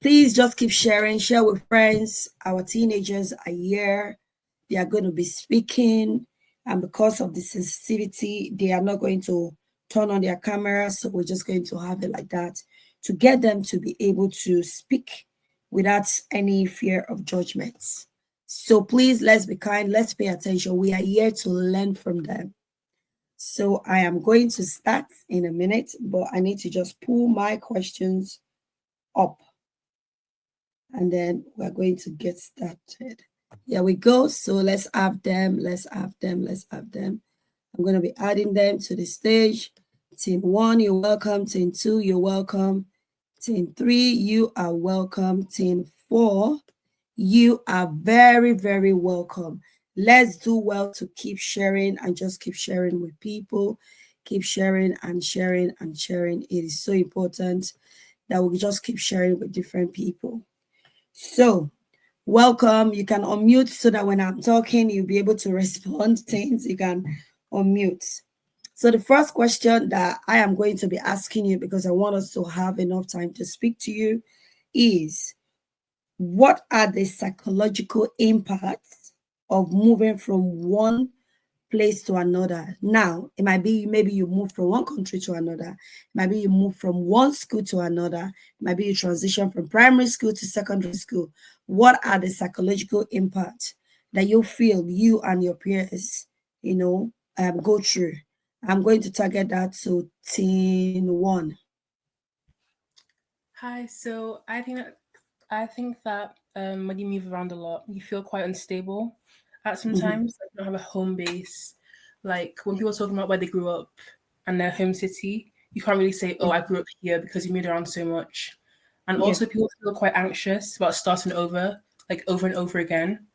Please just keep sharing, share with friends. Our teenagers are here. They are going to be speaking. And because of the sensitivity, they are not going to turn on their camera. So we're just going to have it like that to get them to be able to speak without any fear of judgment. So please, let's be kind. Let's pay attention. We are here to learn from them. So I am going to start in a minute, but I need to just pull my questions up. And then we're going to get started. Here we go. So let's have them. Let's have them. Let's have them. I'm going to be adding them to the stage. Team 1, you're welcome. Team 2, you're welcome. Team 3, you are welcome. Team 4, you are very, very welcome. Let's do well to keep sharing and just keep sharing with people. Keep sharing and sharing and sharing. It is so important that we just keep sharing with different people. So, welcome. You can unmute so that when I'm talking, you'll be able to respond things. You can unmute. So the first question that I am going to be asking you, because I want us to have enough time to speak to you, is what are the psychological impacts of moving from one place to another? Now, it might be maybe you move from one country to another. It might be you move from one school to another. It might be you transition from primary school to secondary school. What are the psychological impacts that you feel you and your peers, go through? I'm going to target that to teen 1. Hi. So I think that when you move around a lot, you feel quite unstable at sometimes. Like you don't have a home base. Like when people are talking about where they grew up and their home city, you can't really say, "Oh, I grew up here," because you moved around so much. And Yeah. also, people feel quite anxious about starting over, like over and over again.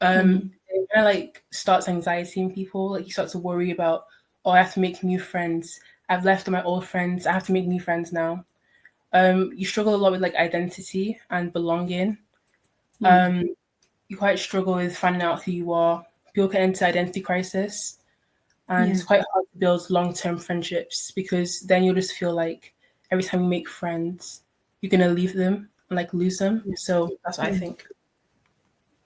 It kind of like starts anxiety in people. Like you start to worry about, "Oh, I have to make new friends. I've left all my old friends. I have to make new friends now." You struggle a lot with like identity and belonging. You quite struggle with finding out who you are. People get into identity crisis, and it's quite hard to build long-term friendships because then you'll just feel like every time you make friends, you're gonna leave them and like lose them. So that's what I think.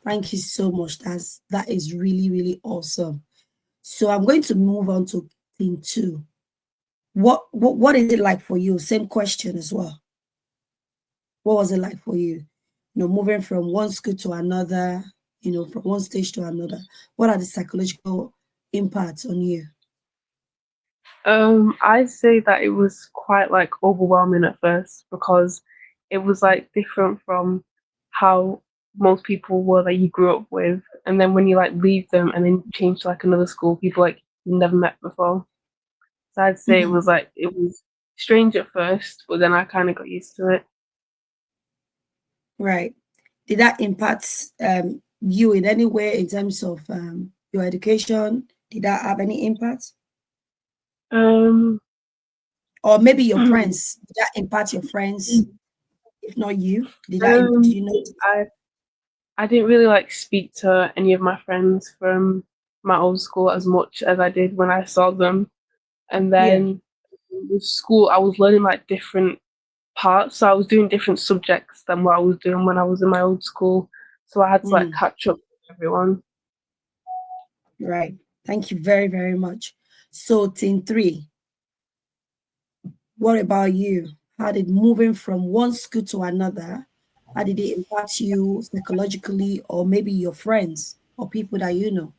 Thank you so much. That is really, really awesome. So I'm going to move on to thing 2. What is it like for you? Same question as well. What was it like for you? Moving from one school to another, from one stage to another. What are the psychological impacts on you? I'd say that it was quite like overwhelming at first because it was like different from how most people were that you grew up with, and then when you like leave them and then change to like another school, people like you never met before. So I'd say it was strange at first, but then I kind of got used to it. Right. Did that impact you in any way in terms of your education? Did that have any impact? Um, Or maybe your friends? Did that impact your friends? If not you, did you know? I didn't really like speak to any of my friends from my old school as much as I did when I saw them. And Yeah. then with school, I was learning like different parts. So I was doing different subjects than what I was doing when I was in my old school. So I had to like catch up with everyone. Right. Thank you very, very much. So, team 3, what about you? How did moving from one school to another, how did it impact you psychologically or maybe your friends or people that you know?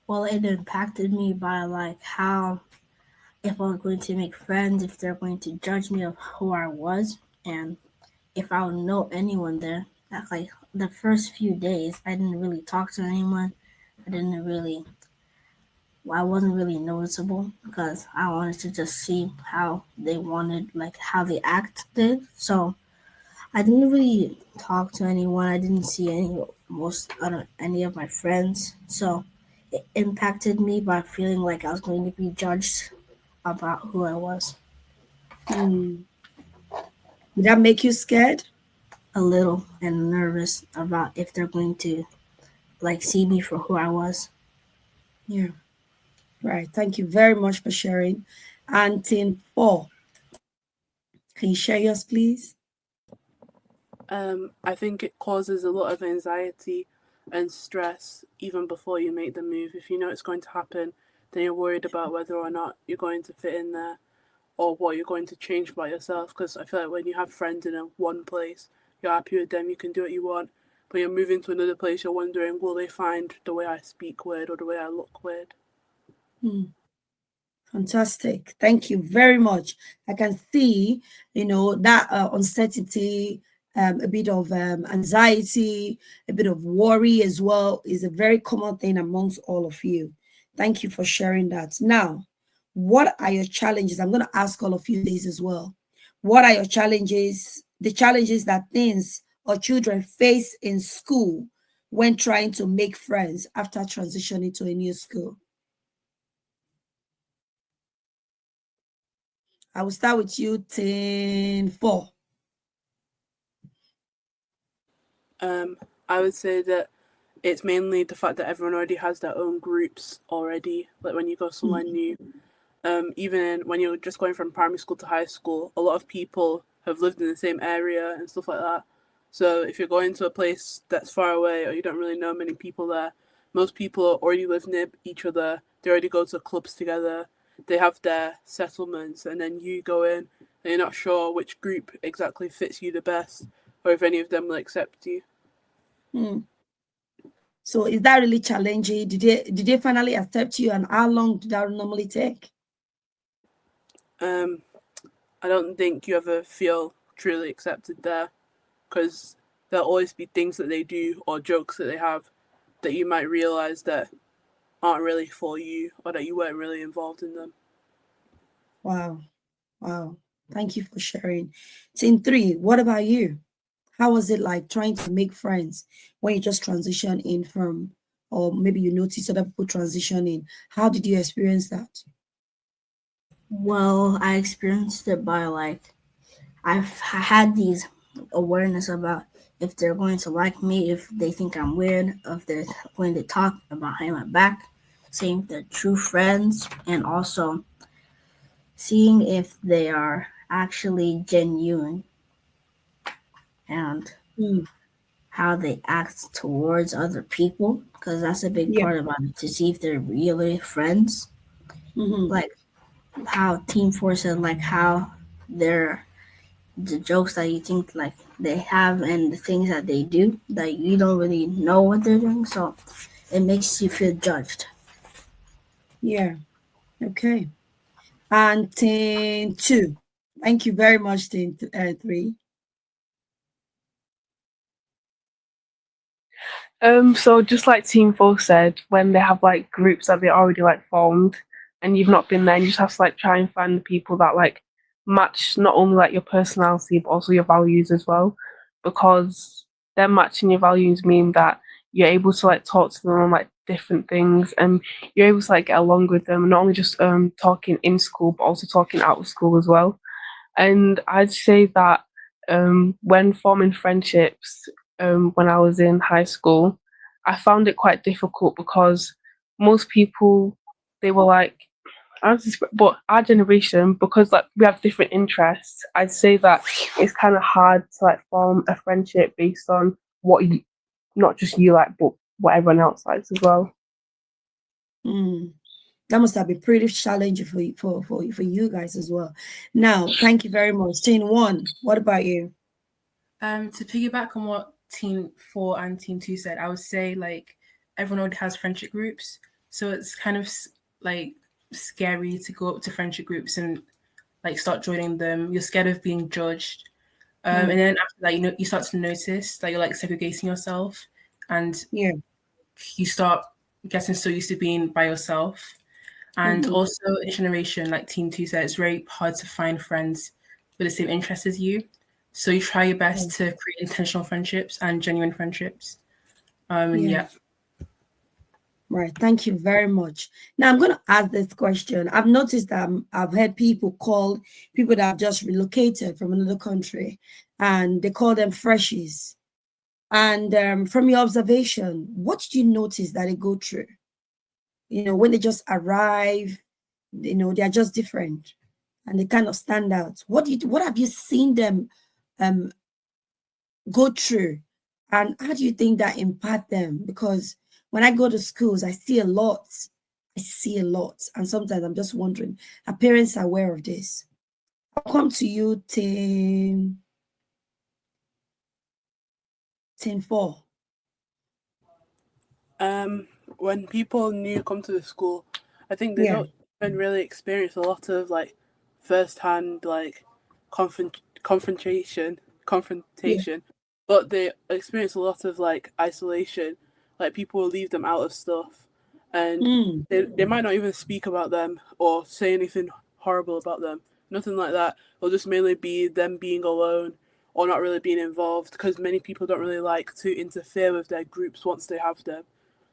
Well, it impacted me by like how if I'm going to make friends, if they're going to judge me of who I was, and if I would know anyone there. That like the first few days, I didn't really talk to anyone. I wasn't really noticeable because I wanted to just see how they wanted, like how they acted. So I didn't really talk to anyone. I didn't see any of my friends. So it impacted me by feeling like I was going to be judged about who I was. Did that make you scared? A little and nervous about if they're going to like see me for who I was. Yeah. Right. Thank you very much for sharing. And team 4, can you share yours, please? I think it causes a lot of anxiety and stress even before you make the move. If you know it's going to happen, then you're worried about whether or not you're going to fit in there or what you're going to change about yourself. Because I feel like when you have friends in one place, you're happy with them, you can do what you want. But you're moving to another place, you're wondering, will they find the way I speak weird or the way I look weird? Fantastic. Thank you very much. I can see, that uncertainty, a bit of anxiety, a bit of worry as well is a very common thing amongst all of you. Thank you for sharing that. Now, what are your challenges? I'm going to ask all of you this as well. What are your challenges, the challenges that teens or children face in school when trying to make friends after transitioning to a new school? I will start with you, 10-4. I would say that it's mainly the fact that everyone already has their own groups already. Like when you go somewhere new, even when you're just going from primary school to high school, a lot of people have lived in the same area and stuff like that. So if you're going to a place that's far away or you don't really know many people there, most people already live near each other. They already go to clubs together. They have their settlements, and then you go in and you're not sure which group exactly fits you the best or if any of them will accept you. So is that really challenging? Did they finally accept you, and how long did that normally take? I don't think you ever feel truly accepted there because there'll always be things that they do or jokes that they have that you might realize that aren't really for you or that you weren't really involved in them. Wow. Thank you for sharing. Team 3, what about you? How was it like trying to make friends when you just transition in from, or maybe you notice other people transition in? How did you experience that? Well, I experienced it by I had these awareness about if they're going to like me, if they think I'm weird, if they're going to talk behind my back, seeing if they're true friends, and also seeing if they are actually genuine and how they act towards other people, because that's a big Yeah. part about it, to see if they're really friends. Like how Team 4 said, like how they're the jokes that you think like they have and the things that they do that you don't really know what they're doing, so it makes you feel judged. Yeah. Okay. And team 2. Thank you very much, team 3. So just like Team 4 said, when they have like groups that they already like formed and you've not been there, and you just have to like try and find the people that like match not only like your personality but also your values as well. Because them matching your values mean that you're able to like talk to them on like different things, and you're able to like get along with them, not only just talking in school but also talking out of school as well. And I'd say that when forming friendships, when I was in high school, I found it quite difficult because most people, they were like, but our generation, because like we have different interests, I'd say that it's kind of hard to like form a friendship based on what you, not just you like, but what everyone else likes as well. That must have been pretty challenging for you guys as well. Now, thank you very much. Team 1, what about you? To piggyback on what Team 4 and Team 2 said, I would say like everyone already has friendship groups, so it's kind of like scary to go up to friendship groups and like start joining them. You're scared of being judged, and then after that, you start to notice that you're like segregating yourself, and Yeah. you start getting so used to being by yourself. And also in generation, like Team 2 said, it's very hard to find friends with the same interests as you. So you try your best to create intentional friendships and genuine friendships. Yeah. Right. Thank you very much. Now I'm going to ask this question. I've noticed that I've heard people call people that have just relocated from another country, and they call them freshies. And from your observation, what did you notice that they go through? When they just arrive, they're just different and they kind of stand out. What have you seen them go through, and how do you think that impact them? Because when I go to schools, I see a lot. I see a lot, and sometimes I'm just wondering, are parents aware of this? I'll come to you, Tin 4. When people new come to the school, I think they Yeah. don't even really experience a lot of like first-hand like confrontation, Yeah. but they experience a lot of like isolation. Like people will leave them out of stuff, and Mm. they might not even speak about them or say anything horrible about them. Nothing like that. It'll just mainly be them being alone or not really being involved because many people don't really like to interfere with their groups once they have them.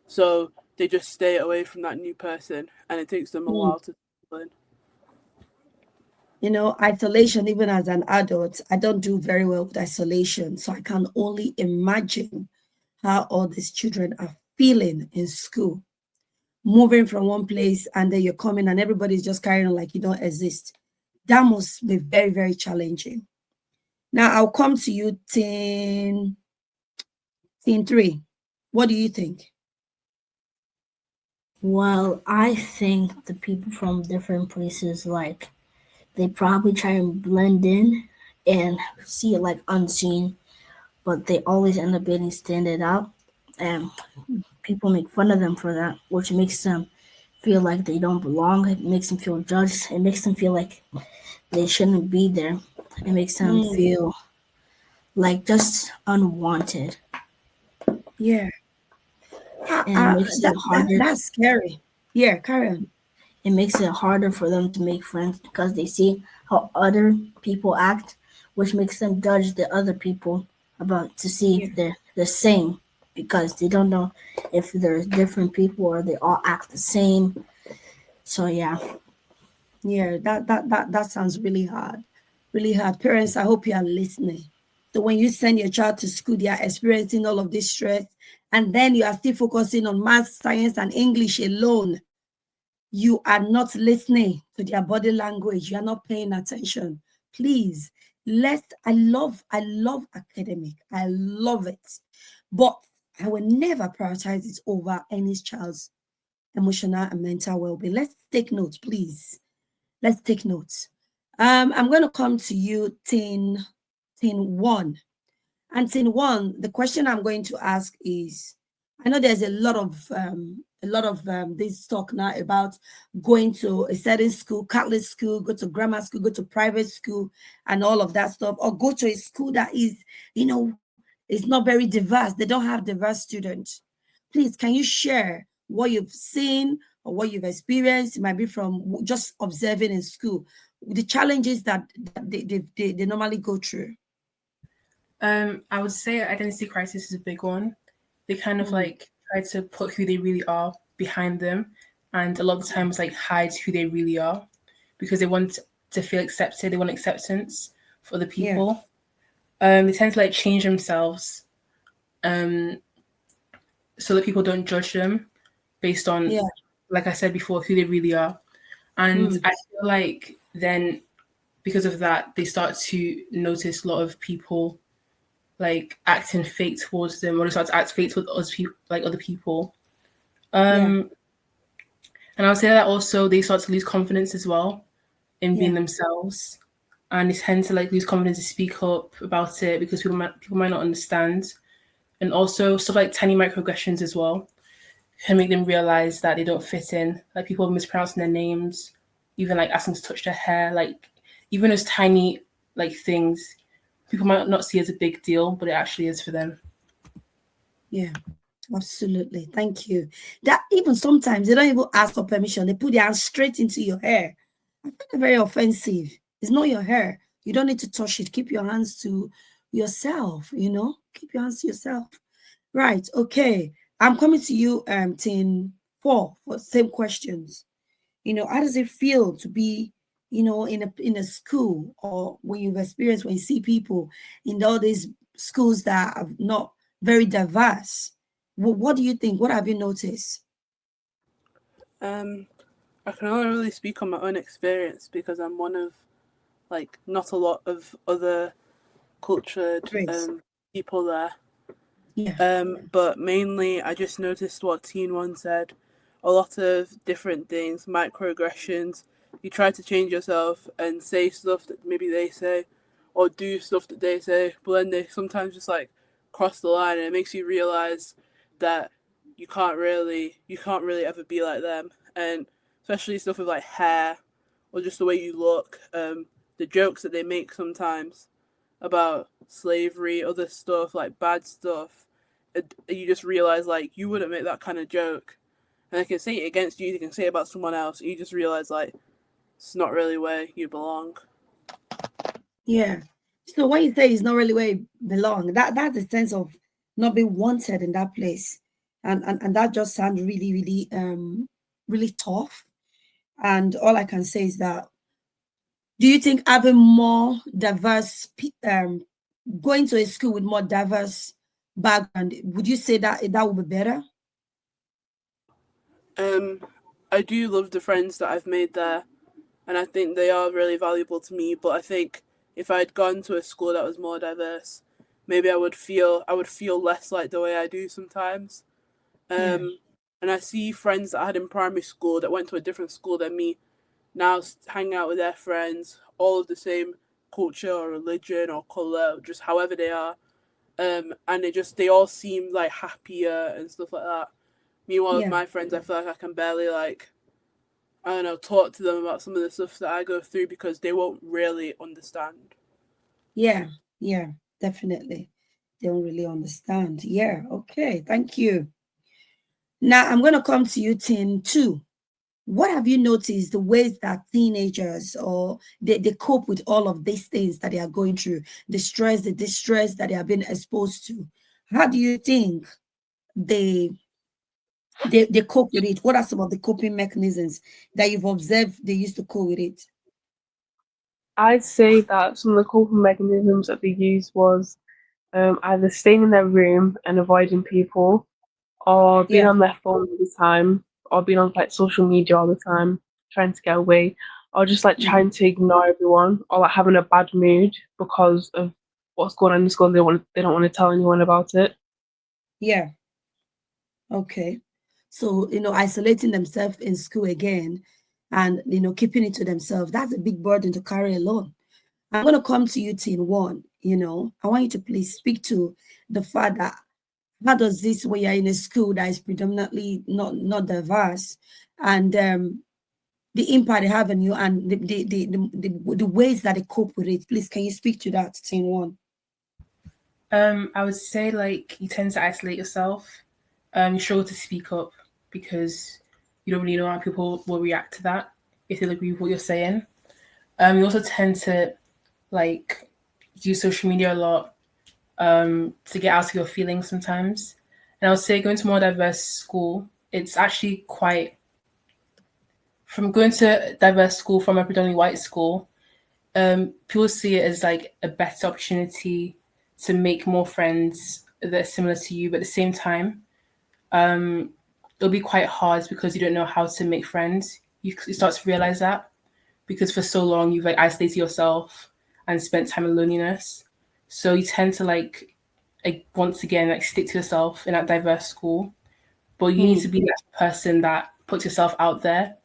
So they just stay away from that new person, and it takes them a Mm. while to learn. You know, isolation, even as an adult, I don't do very well with isolation. So I can only imagine how all these children are feeling in school, moving from one place and then you're coming and everybody's just carrying on like you don't exist. That must be very, very challenging. Now I'll come to you, teen 3. What do you think? Well, I think the people from different places, like, they probably try and blend in and see it like unseen, but they always end up getting standing out. And people make fun of them for that, which makes them feel like they don't belong. It makes them feel judged. It makes them feel like they shouldn't be there. It makes them Mm, feel like just unwanted. yeah. And it makes it harder. That's scary. Yeah, carry on. It makes it harder for them to make friends because they see how other people act, which makes them judge the other people about to see Yeah. if they're the same because they don't know if there's different people or they all act the same. So yeah. Yeah, that sounds really hard. Really hard. Parents, I hope you are listening. So when you send your child to school, they are experiencing all of this stress, and then you are still focusing on math, science, and English alone. You are not listening to their body language. You are not paying attention. Please, I love academic. I love it. But I will never prioritize it over any child's emotional and mental well-being. Let's take notes, please. Let's take notes. I'm going to come to you, Tin 1. And Tin 1, the question I'm going to ask is, I know there's a lot of this talk now about going to a certain school, Catholic school, go to grammar school, go to private school, and all of that stuff, or go to a school that is not very diverse. They don't have diverse students. Please, can you share what you've seen or what you've experienced? It might be from just observing in school, the challenges that they normally go through. I would say identity crisis is a big one. They kind of like try to put who they really are behind them, and a lot of the times like hide who they really are because they want to feel accepted. They want acceptance for other Yeah, people. They tend to like change themselves, um, so that people don't judge them based on, yeah, like I said before, who they really are. And mm, I feel like then because of that, they start to notice a lot of people like acting fake towards them, or they start to act fake with other people. yeah, And I would say that also they start to lose confidence as well in being yeah, themselves, and they tend to like lose confidence to speak up about it because people might not understand, and also stuff like tiny microaggressions as well can make them realize that they don't fit in. Like people mispronouncing their names, even like asking to touch their hair, like even those tiny like things people might not see as a big deal, but it actually is for them. yeah. Absolutely. Thank you. That even sometimes they don't even ask for permission. They put their hand straight into your hair. I find it very offensive. It's not your hair. You don't need to touch it. Keep your hands to yourself. Keep your hands to yourself. Right. Okay. I'm coming to you, Tin 4, for same questions. How does it feel to be, in a school, or when you've experienced, when you see people in all these schools that are not very diverse? What do you think? What have you noticed? I can only really speak on my own experience because I'm one of like not a lot of other cultured Grace. people there. Yeah. But mainly, I just noticed what Teen One said. A lot of different things, microaggressions. You try to change yourself and say stuff that maybe they say, or do stuff that they say, but then they sometimes just like cross the line, and it makes you realize that you can't really ever be like them. And especially stuff with like hair or just the way you look, the jokes that they make sometimes about slavery, other stuff, like bad stuff. You just realize like you wouldn't make that kind of joke, and they can say it against you, they can say it about someone else, and you just realize like it's not really where you belong. Yeah. So when you say it's not really where you belong, that's the sense of not being wanted in that place. And that just sounds really, really really tough. And all I can say is that, do you think having more diverse going to a school with more diverse background, would you say that that would be better? I do love the friends that I've made there, and I think they are really valuable to me. But I think if I had gone to a school that was more diverse, maybe I would feel less like the way I do sometimes. Yeah. And I see friends that I had in primary school that went to a different school than me now hang out with their friends, all of the same culture or religion or color, just however they are. And they all seem like happier and stuff like that. Meanwhile, with Yeah. my friends, I feel like I can barely like, I don't know, talk to them about some of the stuff that I go through because they won't really understand. Yeah. Yeah. Definitely. They don't really understand. Yeah. Okay. Thank you. Now I'm going to come to you, Tin, too. What have you noticed the ways that teenagers or they cope with all of these things that they are going through, the stress, the distress that they are being exposed to? How do you think they they cope with it? What are some of the coping mechanisms that you've observed they used to cope with it? I'd say that some of the coping mechanisms that they used was either staying in their room and avoiding people, or being Yeah. on their phone all the time, or being on like social media all the time, trying to get away, or just like Mhm. trying to ignore everyone, or like having a bad mood because of what's going on in school. They don't want to tell anyone about it. Yeah. Okay. So, isolating themselves in school again and, keeping it to themselves, that's a big burden to carry alone. I'm going to come to you, Teen One. I want you to please speak to the fact that how does this, when you're in a school that is predominantly not diverse, and the impact they have on you and the ways that they cope with it. Please, can you speak to that, Teen One? I would say like you tend to isolate yourself. You struggle to speak up because you don't really know how people will react to that if they agree with what you're saying. You also tend to like use social media a lot to get out of your feelings sometimes. And I would say going to more diverse school, it's actually quite from going to diverse school from a predominantly white school, people see it as like a better opportunity to make more friends that are similar to you, but at the same time, it'll be quite hard because you don't know how to make friends. You start to realize that because for so long you've like isolated yourself and spent time in loneliness. So you tend to like once again like stick to yourself in that diverse school. But you need to be that person that puts yourself out there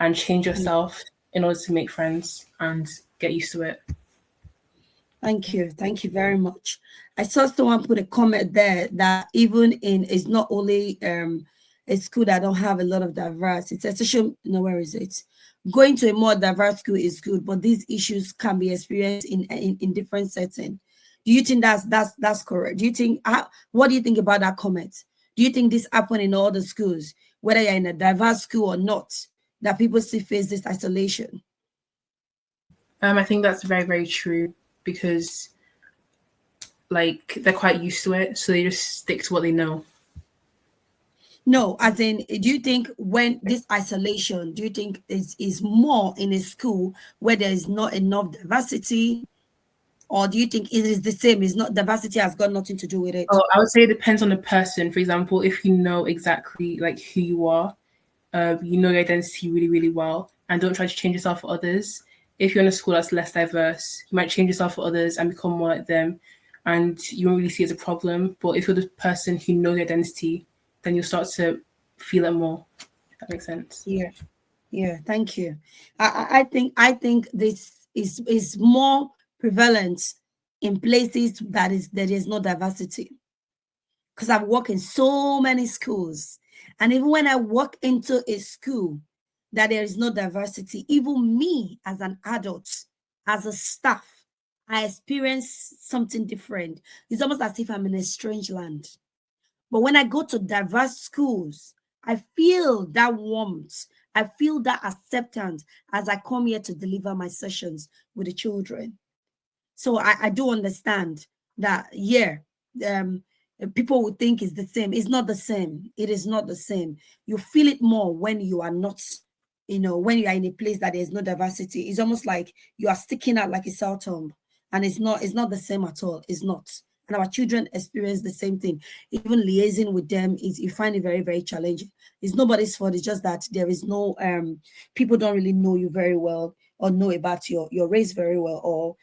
and change yourself in order to make friends and get used to it. Thank you. Thank you very much. I saw someone put a comment there that even in it's not only a school that don't have a lot of diversity. It's especially no, where is it? Going to a more diverse school is good, but these issues can be experienced in different settings. Do you think that's correct? Do you think what do you think about that comment? Do you think this happen in all the schools, whether you're in a diverse school or not, that people still face this isolation? I think that's very, very true because like they're quite used to it, so they just stick to what they know. No, as in, do you think when this isolation, do you think is more in a school where there is not enough diversity, or do you think it is the same? Is not diversity has got nothing to do with it? Oh, I would say it depends on the person. For example, if you know exactly like who you are, you know your identity really, really well, and don't try to change yourself for others. If you're in a school that's less diverse, you might change yourself for others and become more like them. and you won't really see it as a problem. But if you're the person who knows your identity, then you'll start to feel it more. If that makes sense. Yeah, thank you. I think this is more prevalent in places there is no diversity. Because I've worked in so many schools, and even when I walk into a school that there is no diversity, even me as an adult, as a staff, I experience something different. It's almost as if I'm in a strange land. But when I go to diverse schools, I feel that warmth. I feel that acceptance as I come here to deliver my sessions with the children. So I do understand that, yeah, um, people would think it's the same. It's not the same. It is not the same. You feel it more when you are not, when you are in a place that there's no diversity. It's almost like you are sticking out like a sore thumb, and it's not the same at all. It's not. And our children experience the same thing. Even liaising with them is, you find it very, very challenging. It's nobody's fault. It's just that there is no people don't really know you very well, or know about your race very well, or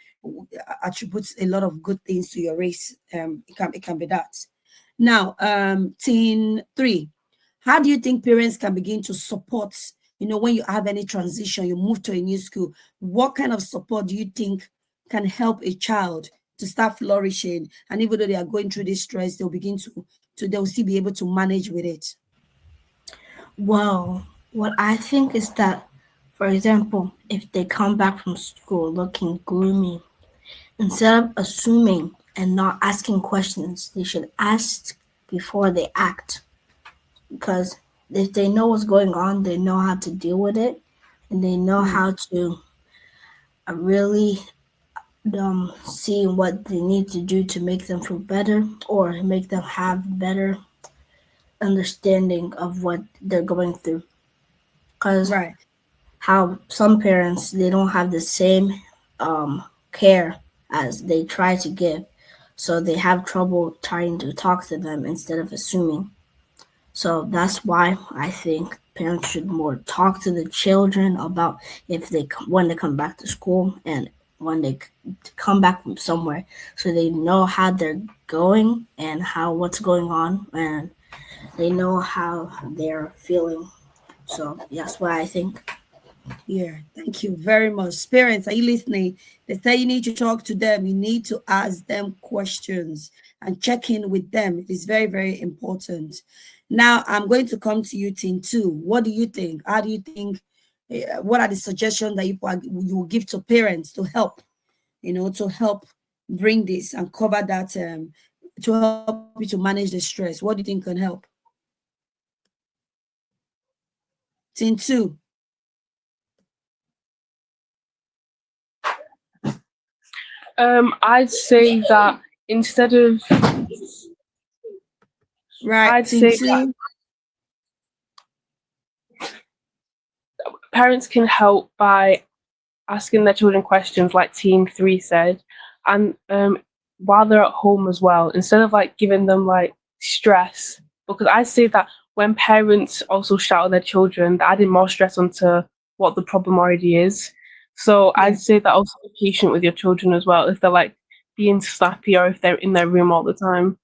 attributes a lot of good things to your race. It can be that. Now, teen 3, how do you think parents can begin to support, when you have any transition, you move to a new school? What kind of support do you think can help a child to start flourishing? And even though they are going through this stress, they'll begin they'll still be able to manage with it. Well, what I think is that, for example, if they come back from school looking gloomy, instead of assuming and not asking questions, they should ask before they act. Because if they know what's going on, they know how to deal with it, and they know how to really see what they need to do to make them feel better, or make them have better understanding of what they're going through. Because Right. how some parents, they don't have the same care as they try to give, so they have trouble trying to talk to them instead of assuming. So that's why I think parents should more talk to the children about when they come back to school, and when they come back from somewhere, so they know how they're going and what's going on, and they know how they're feeling. So that's why I think. Yeah, thank you very much. Parents, are you listening? They say you need to talk to them. You need to ask them questions and check in with them. It is very, very important. Now, I'm going to come to you, Teen 2. What do you think? How do you think? What are the suggestions that you will give to parents to help, to help bring this and cover that, to help you to manage the stress? What do you think can help? Teen 2. I'd say that instead of Right, I'd Teen say 2. parents can help by asking their children questions, like Team 3 said, and while they're at home as well, instead of giving them stress, because I say that when parents also shout at their children, they're adding more stress onto what the problem already is. So I'd say that also be patient with your children as well, if they're being snappy, or if they're in their room all the time.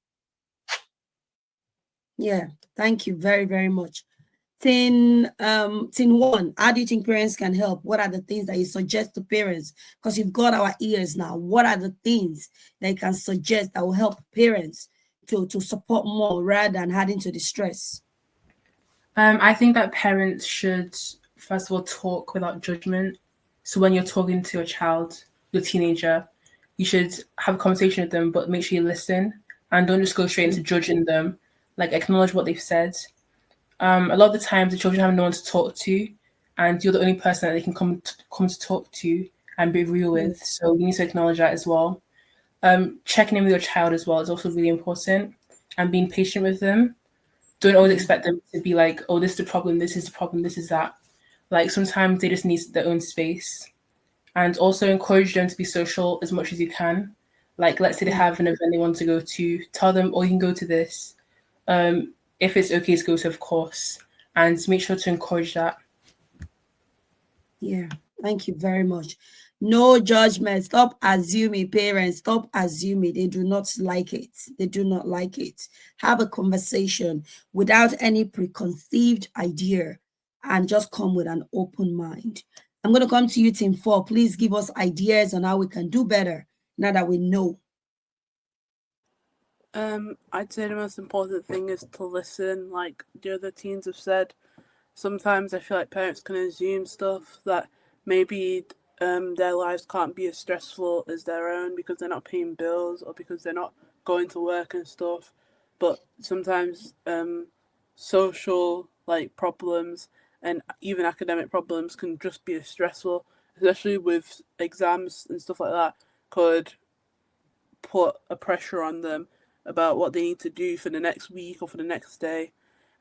Yeah, thank you very, very much. Teen 1, how do you think parents can help? What are the things that you suggest to parents? Because you've got our ears now. What are the things that you can suggest that will help parents to support more rather than adding to the stress? I think that parents should, first of all, talk without judgment. So when you're talking to your child, your teenager, you should have a conversation with them, but make sure you listen and don't just go straight into judging them. Acknowledge what they've said. A lot of the times, the children have no one to talk to, and you're the only person that they can come to talk to and be real with. So you need to acknowledge that as well. Checking in with your child as well is also really important, and being patient with them. Don't always expect them to be like, oh, this is the problem, this is the problem, this is that. Sometimes they just need their own space. And also encourage them to be social as much as you can. Let's say they have an event they want to go to, tell them, oh, you can go to this. If it's okay to go to, of course. And make sure to encourage that. Yeah, thank you very much. No judgment. Stop assuming, parents. Stop assuming. They do not like it. They do not like it. Have a conversation without any preconceived idea and just come with an open mind. I'm going to come to you, Team 4. Please give us ideas on how we can do better now that we know. I'd say the most important thing is to listen. Like the other teens have said, sometimes I feel like parents can assume stuff that maybe their lives can't be as stressful as their own because they're not paying bills or because they're not going to work and stuff. But sometimes social like problems and even academic problems can just be as stressful, especially with exams and stuff like that, could put a pressure on them about what they need to do for the next week or for the next day.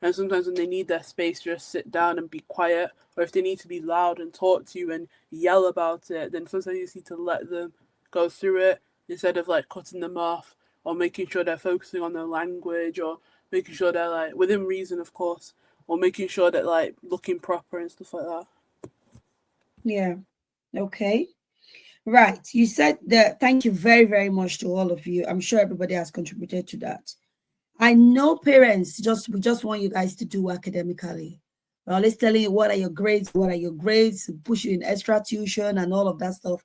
And sometimes when they need their space, just sit down and be quiet, or if they need to be loud and talk to you and yell about it, then sometimes you just need to let them go through it instead of like cutting them off or making sure they're focusing on their language or making sure they're like within reason, of course, or making sure that like looking proper and stuff like that. Yeah. Okay. Right. You said that. Thank you very, very much to all of you. I'm sure everybody has contributed to that. I know parents we just want you guys to do academically. We're always telling you what are your grades, push you in extra tuition and all of that stuff.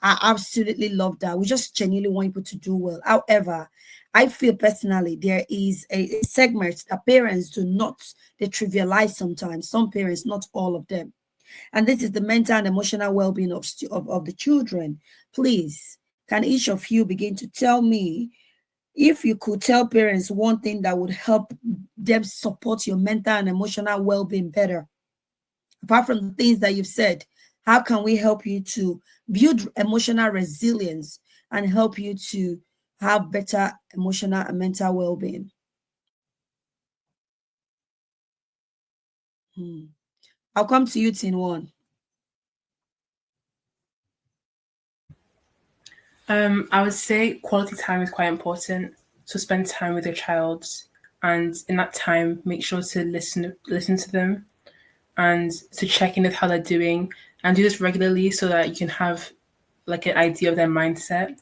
I absolutely love that. We just genuinely want people to do well. However, I feel personally there is a segment that parents do not, they trivialize sometimes. Some parents, not all of them. And this is the mental and emotional well-being of the children. Please, can each of you begin to tell me if you could tell parents one thing that would help them support your mental and emotional well-being better? Apart from the things that you've said, how can we help you to build emotional resilience and help you to have better emotional and mental well-being? I'll come to you, Tin One. I would say quality time is quite important. So spend time with your child, and in that time, make sure to listen to them, and to check in with how they're doing, and do this regularly so that you can have like an idea of their mindset.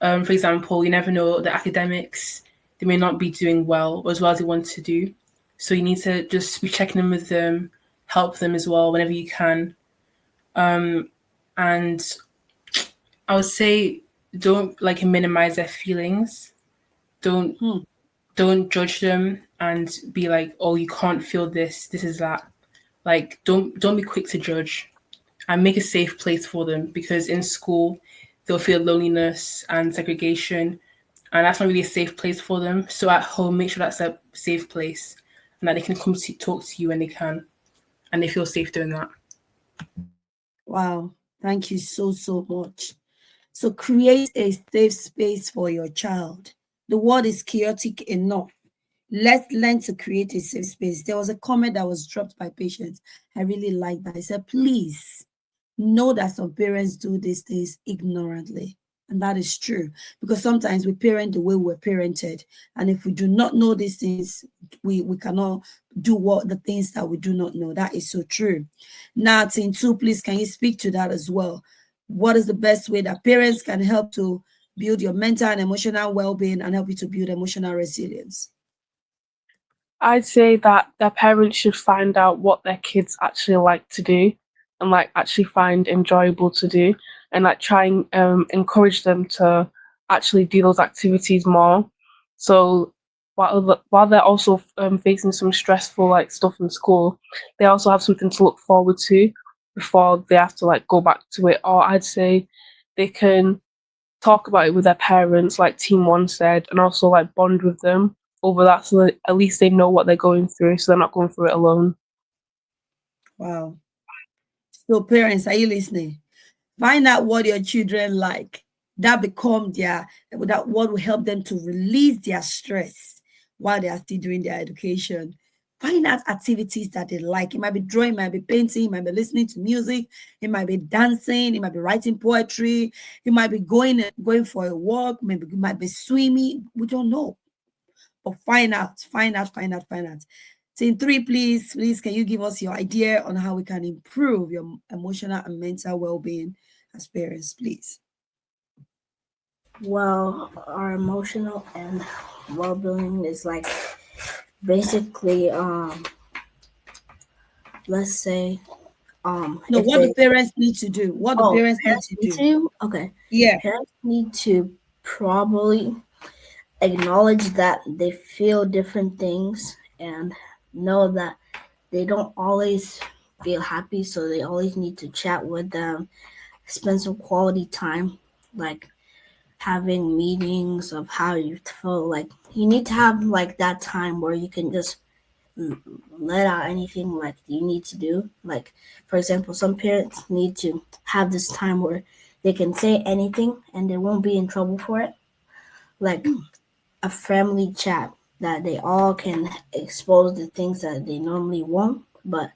For example, you never know the academics; they may not be doing well or as well as they want to do. So you need to just be checking in with them, help them as well whenever you can. And I would say don't like minimize their feelings. Don't don't judge them and be like, oh, you can't feel this. This is that. Like don't be quick to judge, and make a safe place for them, because in school they'll feel loneliness and segregation, and that's not really a safe place for them. So at home, make sure that's a safe place and that they can come to talk to you when they can and they feel safe doing that. Wow. Thank you so, so much. So create a safe space for your child. The world is chaotic enough. Let's learn to create a safe space. There was a comment that was dropped by patients. I really like that. I said, please know that some parents do these things ignorantly. And that is true, because sometimes we parent the way we're parented. And if we do not know these things, we cannot do what the things that we do not know. That is so true. Now, Team 2, please, can you speak to that as well? What is the best way that parents can help to build your mental and emotional well-being and help you to build emotional resilience? I'd say that their parents should find out what their kids actually like to do and like actually find enjoyable to do, and like try and encourage them to actually do those activities more. So while they're also facing some stressful like stuff in school, they also have something to look forward to before they have to like go back to it. Or I'd say they can talk about it with their parents, like Team One said, and also like bond with them over that, so that at least they know what they're going through, so they're not going through it alone. Wow. So parents, are you listening? Find out what your children like. That what will help them to release their stress while they are still doing their education. Find out activities that they like. It might be drawing, it might be painting, it might be listening to music, it might be dancing, it might be writing poetry, it might be going for a walk, maybe it might be swimming. We don't know. But find out. Team 3, please, can you give us your idea on how we can improve your emotional and mental well-being as parents, please? Well, our emotional and well-being is like basically let's say No, if what do they parents need to do? What do parents need parents to need do? to okay Yeah. parents need to probably acknowledge that they feel different things and know that they don't always feel happy, so they always need to chat with them, spend some quality time, like having meetings of how you feel. Like you need to have like that time where you can just let out anything like you need to do. Like for example, some parents need to have this time where they can say anything and they won't be in trouble for it. Like a family chat that they all can expose the things that they normally won't, but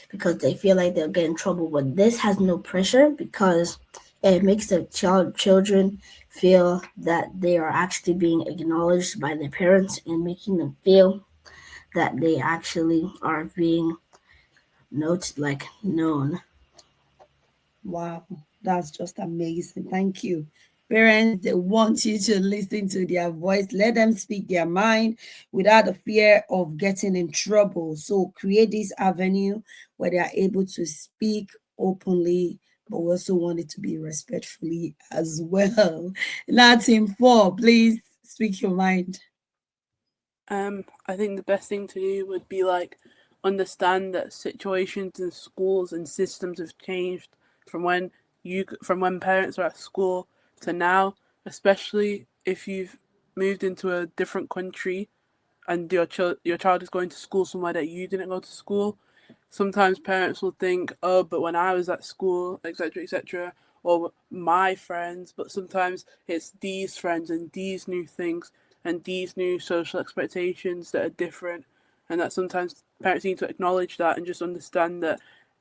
because they feel like they'll get in trouble. But this has no pressure because it makes the children feel that they are actually being acknowledged by their parents and making them feel that they actually are being noted, like known. Wow, that's just amazing. Thank you. Parents, they want you to listen to their voice. Let them speak their mind without the fear of getting in trouble. So create this avenue where they are able to speak openly, but we also want it to be respectfully as well. Now, team 4, please speak your mind. I think the best thing to do would be like understand that situations in schools and systems have changed from when parents are at school to now, especially if you've moved into a different country and your child is going to school somewhere that you didn't go to school. Sometimes parents will think, oh, but when I was at school, etc., etc., or my friends, but sometimes it's these friends and these new things and these new social expectations that are different, and that sometimes parents need to acknowledge that and just understand that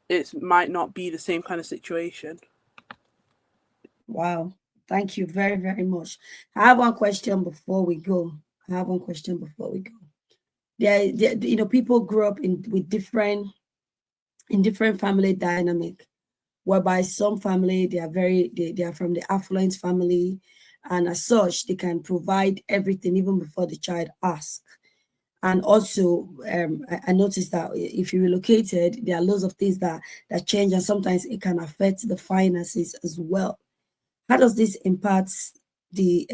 it might not be the same kind of situation. Wow. Thank you very, very much. I have one question before we go. People grow up with different family dynamic, whereby some family they are from the affluent family, and as such they can provide everything even before the child asks. And also, I noticed that if you relocated, there are lots of things that change, and sometimes it can affect the finances as well. How does this impact the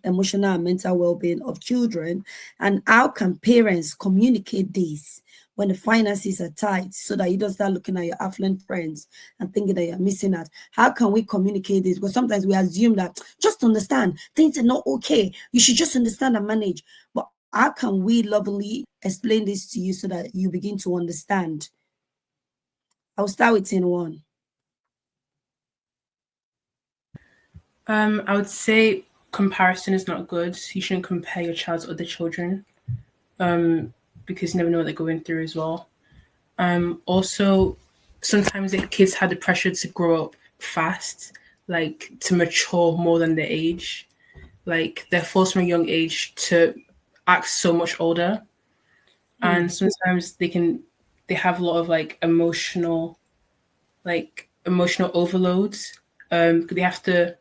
emotional and mental well-being of children? And how can parents communicate this when the finances are tight so that you don't start looking at your affluent friends and thinking that you're missing out? How can we communicate this? Because sometimes we assume that just understand, things are not okay. You should just understand and manage. But how can we lovingly explain this to you so that you begin to understand? I'll start with in one. I would say comparison is not good. You shouldn't compare your child to other children, because you never know what they're going through as well. Also, sometimes the kids have the pressure to grow up fast, like to mature more than their age. Like they're forced from a young age to act so much older, and sometimes they have a lot of emotional overloads. They have to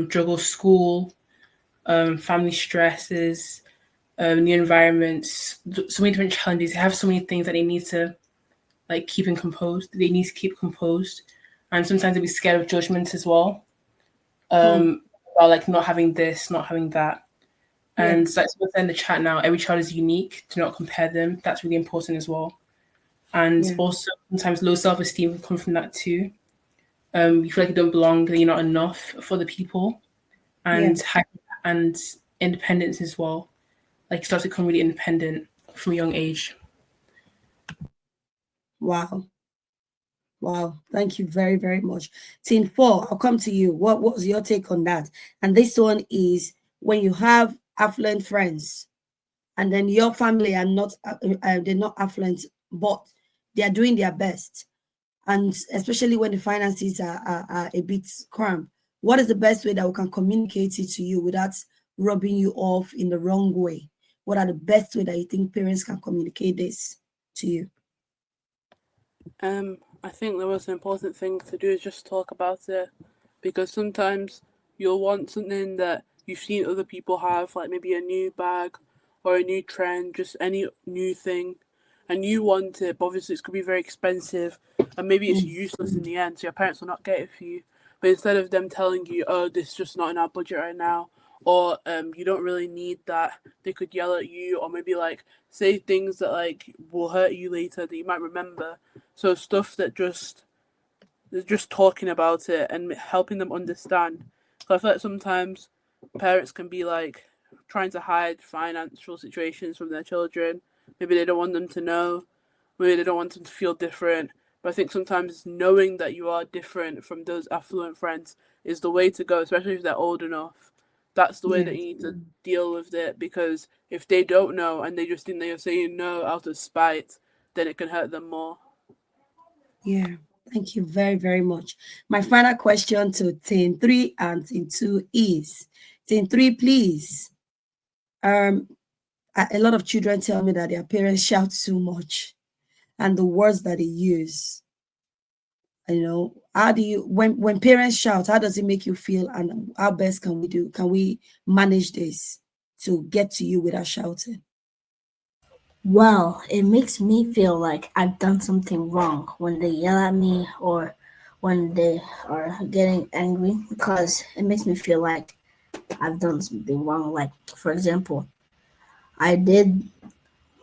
juggle school, family stresses, new environments, so many different challenges. They have so many things that they need to keep in composed. They need to keep composed, and sometimes they be scared of judgment as well. About not having this, not having that. And so that's what's in the chat now. Every child is unique. Do not compare them. That's really important as well. And also sometimes low self-esteem can come from that too. You feel like you don't belong, that you're not enough for the people, and and independence as well. Like you start to become really independent from a young age. Wow. Wow, thank you very, very much. Team 4, I'll come to you. What was your take on that? And this one is when you have affluent friends and then your family are not, they're not affluent, but they are doing their best. And especially when the finances are a bit cramped, what is the best way that we can communicate it to you without rubbing you off in the wrong way? What are the best way that you think parents can communicate this to you? I think the most important thing to do is just talk about it. because sometimes you'll want something that you've seen other people have, like maybe a new bag or a new trend, just any new thing, and you want it, but obviously it's going to be very expensive and maybe it's useless in the end, so your parents will not get it for you. But instead of them telling you, oh, this is just not in our budget right now, or you don't really need that, they could yell at you or maybe like say things that like will hurt you later that you might remember. So stuff that just they're just talking about it and helping them understand. So I feel like sometimes parents can be like trying to hide financial situations from their children. Maybe they don't want them to know. Maybe they don't want them to feel different. But I think sometimes knowing that you are different from those affluent friends is the way to go, especially if they're old enough. That's the way that you need to deal with it, because if they don't know and they just think that you're saying no out of spite, then it can hurt them more. Yeah. Thank you very, very much. My final question to Team 3 and Team 2 is, Team 3, please. A lot of children tell me that their parents shout too much and the words that they use. How do you, when parents shout, how does it make you feel, and how best can we do? Can we manage this to get to you without shouting? Well, it makes me feel like I've done something wrong when they yell at me or when they are getting angry, because it makes me feel like I've done something wrong. Like, for example, I did,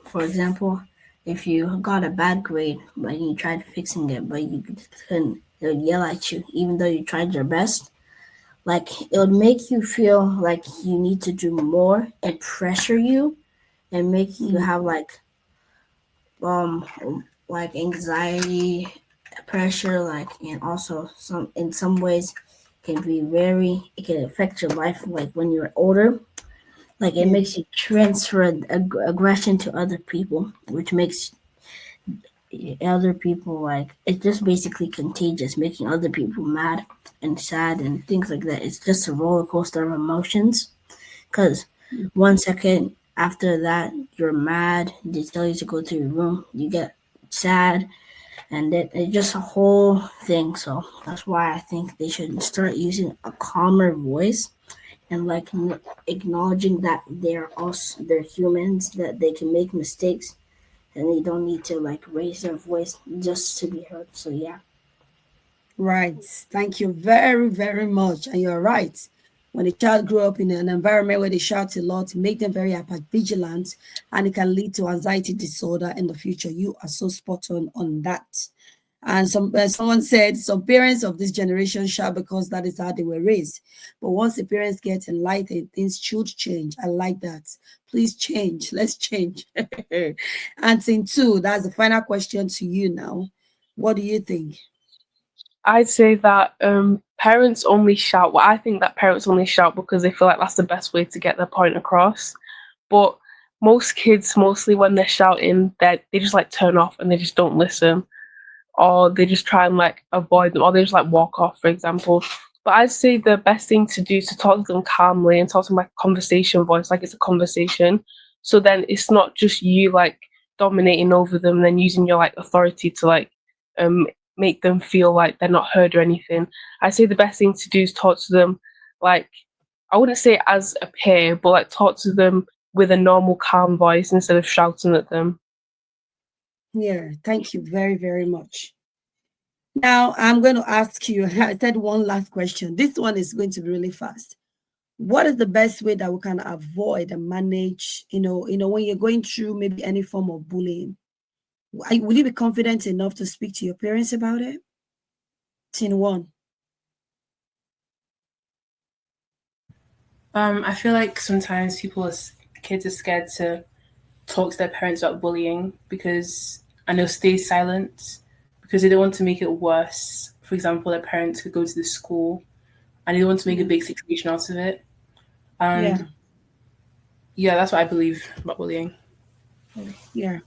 for example, if you got a bad grade, but you tried fixing it, but you couldn't, they would yell at you, even though you tried your best. Like, it would make you feel like you need to do more and pressure you and make you have um like anxiety, pressure, like, and also some in some ways can be it can affect your life, like when you're older. Like, it makes you transfer aggression to other people, which makes other people, like, it's just basically contagious, making other people mad and sad and things like that. It's just a roller coaster of emotions, because 1 second after that you're mad, they tell you to go to your room, you get sad, and it's just a whole thing. So that's why I think they should start using a calmer voice and like acknowledging that they're humans, that they can make mistakes, and they don't need to like raise their voice just to be heard. So yeah. Right. Thank you very, very much. And you're right. When a child grew up in an environment where they shout a lot, it make them very vigilant, and it can lead to anxiety disorder in the future. You are so spot on that. And someone said some parents of this generation shout because that is how they were raised. But once the parents get enlightened, things should change. I like that. Please change. Let's change. And thing 2, that's the final question to you now. What do you think? I'd say that parents only shout. Well, I think that parents only shout because they feel like that's the best way to get their point across. But most kids, mostly when they're shouting, they just like turn off and they just don't listen, or they just try and like avoid them, or they just like walk off, for example. But I'd say the best thing to do is to talk to them calmly and talk to them like conversation voice, like it's a conversation. So then it's not just you like dominating over them and then using your like authority to like um make them feel like they're not heard or anything. I say the best thing to do is talk to them like, I wouldn't say as a peer, but like talk to them with a normal calm voice instead of shouting at them. Yeah, thank you very, very much. Now I'm going to ask you, I said one last question. This one is going to be really fast. What is the best way that we can avoid and manage, when you're going through maybe any form of bullying? Will you be confident enough to speak to your parents about it? Scene 1. I feel like sometimes kids are scared to talk to their parents about bullying because, and they'll stay silent because they don't want to make it worse. For example, their parents could go to the school and they don't want to make a big situation out of it. And yeah, that's what I believe about bullying. Yeah.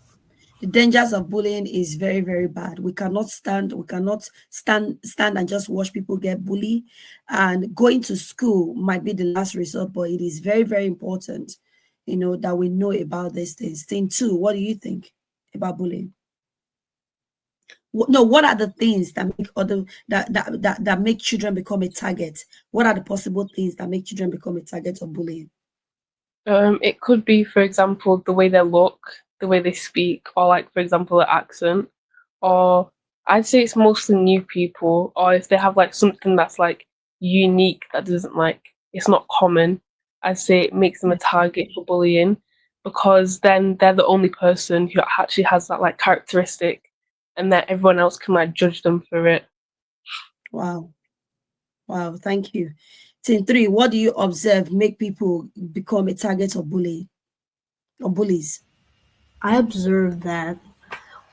The dangers of bullying is very, very bad. We cannot stand and just watch people get bullied. And going to school might be the last resort, but it is very, very important, that we know about these things. Thing 2, what do you think about bullying? No, what are the things that make other that make children become a target? What are the possible things that make children become a target of bullying? It could be, for example, the way they look, the way they speak, or like, for example, their accent. Or I'd say it's mostly new people, or if they have like something that's like unique that doesn't like it's not common, I'd say it makes them a target for bullying because then they're the only person who actually has that like characteristic, and then everyone else can like judge them for it. Wow. Wow, thank you. Team three, what do you observe make people become a target of bullying or bullies? I observed that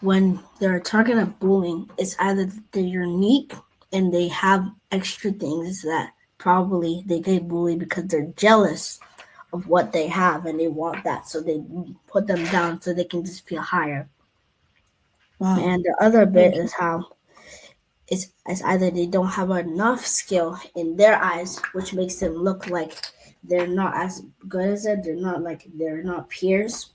when they're a target of bullying, it's either they're unique and they have extra things that probably they get bullied because they're jealous of what they have and they want that, so they put them down so they can just feel higher. Wow, And the other bit thank you. is how it's either they don't have enough skill in their eyes, which makes them look like they're not as good as it. They're not peers.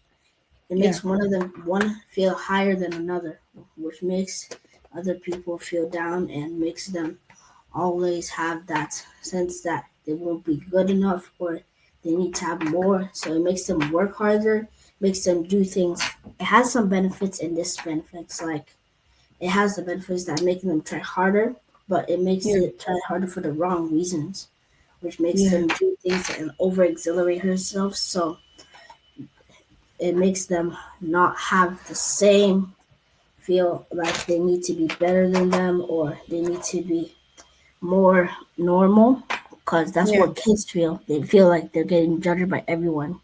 It Yeah, makes one feel higher than another, which makes other people feel down and makes them always have that sense that they won't be good enough or they need to have more. So it makes them work harder, makes them do things. It has some benefits and disbenefits. Like it has the benefits that making them try harder, but it makes yeah, it try harder for the wrong reasons, which makes yeah, them do things and over exhilarate themselves. So it makes them not have the same feel like they need to be better than them or they need to be more normal because that's yeah. what kids feel. They feel like they're getting judged by everyone.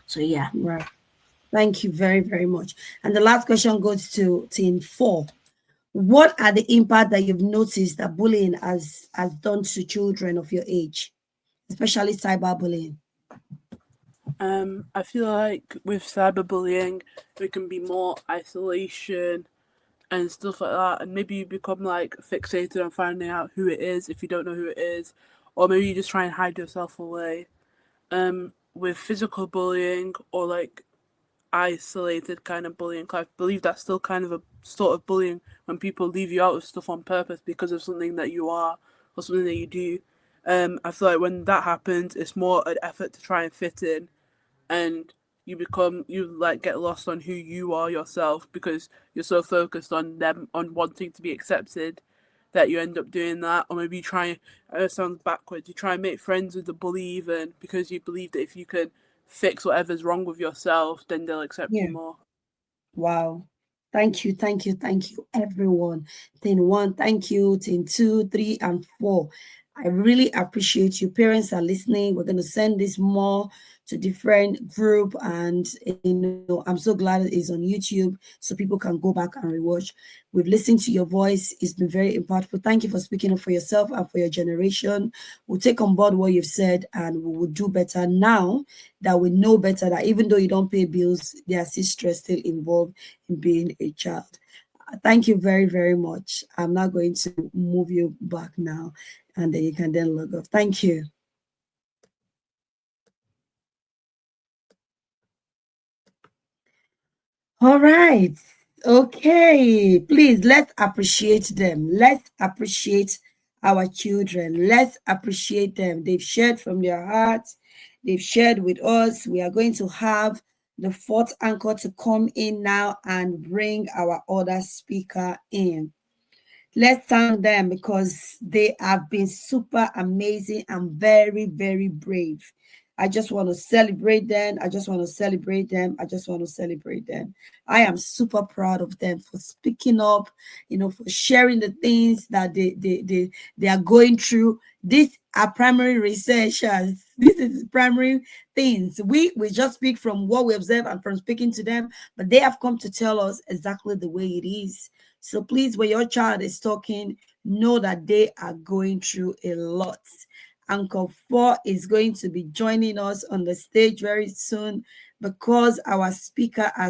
So yeah, Right. Thank you very, very much. And the last question goes to team four. What are the impact that you've noticed that bullying has done to children of your age, especially cyberbullying? I feel like with cyberbullying, there can be more isolation and stuff like that, and maybe you become like fixated on finding out who it is if you don't know who it is, or maybe you just try and hide yourself away. With physical bullying or like isolated kind of bullying, 'cause I believe that's still kind of a sort of bullying when people leave you out of stuff on purpose because of something that you are or something that you do. I feel like when that happens, it's more an effort to try and fit in, and you like get lost on who you are yourself because you're so focused on them on wanting to be accepted that you end up doing that. Or maybe you try, it sounds backwards, you try and make friends with the bully even because you believe that if you can fix whatever's wrong with yourself, then they'll accept you Yeah. more. Wow. Thank you, thank you, thank you, everyone. Team one, thank you. Team two, three, and four. I really appreciate you. Parents are listening. We're going to send this more to different group, and I'm so glad it is on YouTube so people can go back and rewatch. We've listened to your voice. It's been very impactful. Thank you for speaking up for yourself and for your generation. We'll take on board what you've said and we will do better now that we know better, that even though you don't pay bills, there are still stress still involved in being a child. Thank you very, very much. I'm not going to move you back now, and then you can then log off. Thank you. All right. Okay. Please, let's appreciate them. Let's appreciate our children. Let's appreciate them. They've shared from their hearts. They've shared with us. We are going to have the fourth anchor to come in now and bring our other speaker in. Let's thank them because they have been super amazing and very, very brave. I just want to celebrate them. I just want to celebrate them. I just want to celebrate them. I am super proud of them for speaking up, for sharing the things that they are going through. These are primary researchers. This is primary things. We just speak from what we observe and from speaking to them, but they have come to tell us exactly the way it is. So please, when your child is talking, know that they are going through a lot. Anchor 4 is going to be joining us on the stage very soon because our speaker has